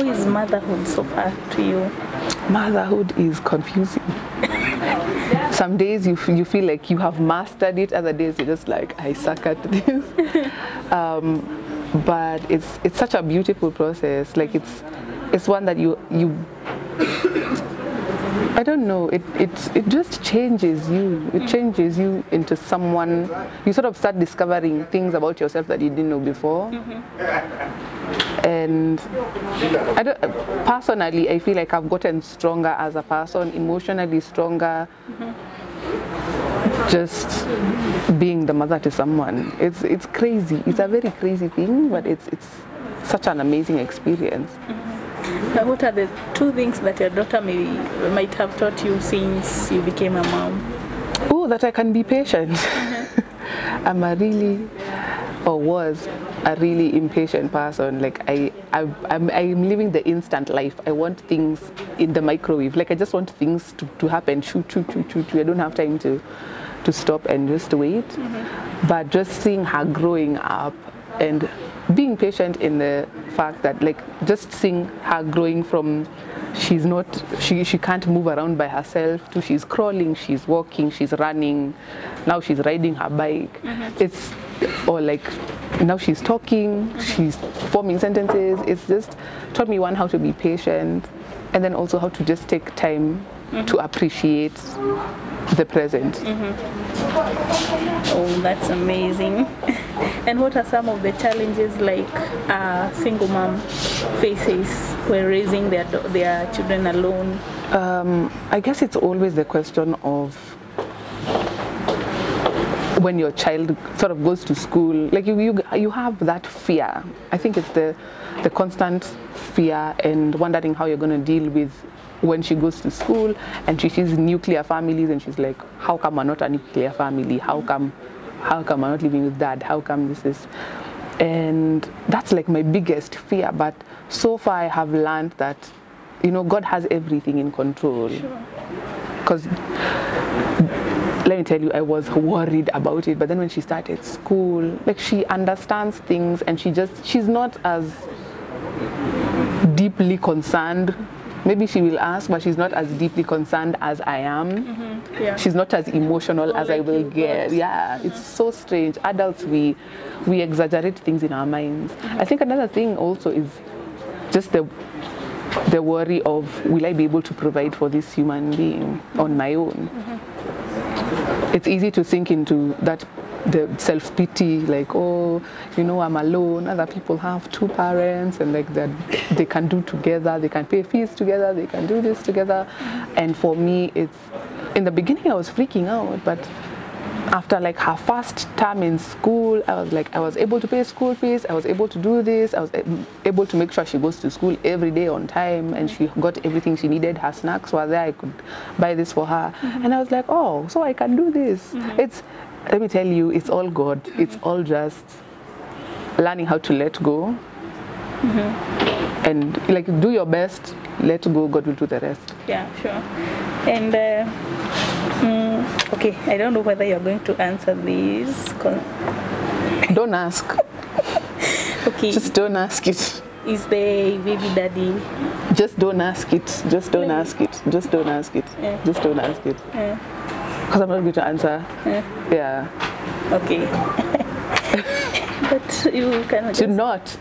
is motherhood so far to you? Motherhood is confusing. Some days you feel like you have mastered it, other days you're just like, I suck at this. But it's such a beautiful process. Like it's one that you I don't know, it just changes you. It changes you into someone. You sort of start discovering things about yourself that you didn't know before. And personally, I feel like I've gotten stronger as a person, emotionally stronger. Just being the mother to someone. It's crazy. It's a very crazy thing, but it's such an amazing experience. Now, what are the 2 things that your daughter might have taught you since you became a mom? Oh, that I can be patient. I'm was a really impatient person. Like I'm living the instant life. I want things in the microwave. Like I just want things to happen. Shoot. I don't have time to stop and just wait. But just seeing her growing up and being patient in the fact that, like, just seeing her growing from she can't move around by herself to she's crawling, she's walking, she's running, now she's riding her bike. Or like now she's talking, she's forming sentences. It's just taught me, one, how to be patient, and then also how to just take time to appreciate the present. Oh, that's amazing. And what are some of the challenges like a single mom faces when raising their children alone? I guess it's always the question of when your child sort of goes to school, like you have that fear. I think it's the constant fear and wondering how you're going to deal with when she goes to school and she sees nuclear families and she's like, how come I'm not a nuclear family? How come I'm not living with dad? How come this is? And that's like my biggest fear. But so far I have learned that, you know, God has everything in control. Because let me tell you, I was worried about it. But then when she started school, like, she understands things and she's not as deeply concerned. Maybe she will ask, but she's not as deeply concerned as I am. She's not as emotional as I will get. Yeah, it's so strange. Adults, we exaggerate things in our minds. I think another thing also is just the worry of, will I be able to provide for this human being on my own? It's easy to sink into that, the self-pity, like, oh, you know, I'm alone, other people have 2 parents, and like that they can do together, they can pay fees together, they can do this together. And for me, it's, in the beginning I was freaking out, but after like her first term in school, I was like, I was able to pay school fees, I was able to do this, I was able to make sure she goes to school every day on time, and she got everything she needed. Her snacks were there, I could buy this for her. And I was like, oh, so I can do this. Let me tell you, it's all God. It's all just learning how to let go. And like, do your best, let go, God will do the rest. Yeah, sure. And okay, I don't know whether you're going to answer this. Don't ask. Okay. Just don't ask it. Is the baby daddy? Just don't ask it. Just don't ask it. Just don't ask it. Just don't ask it. Because I'm not going to answer. Yeah. Okay. But you cannot. Should not.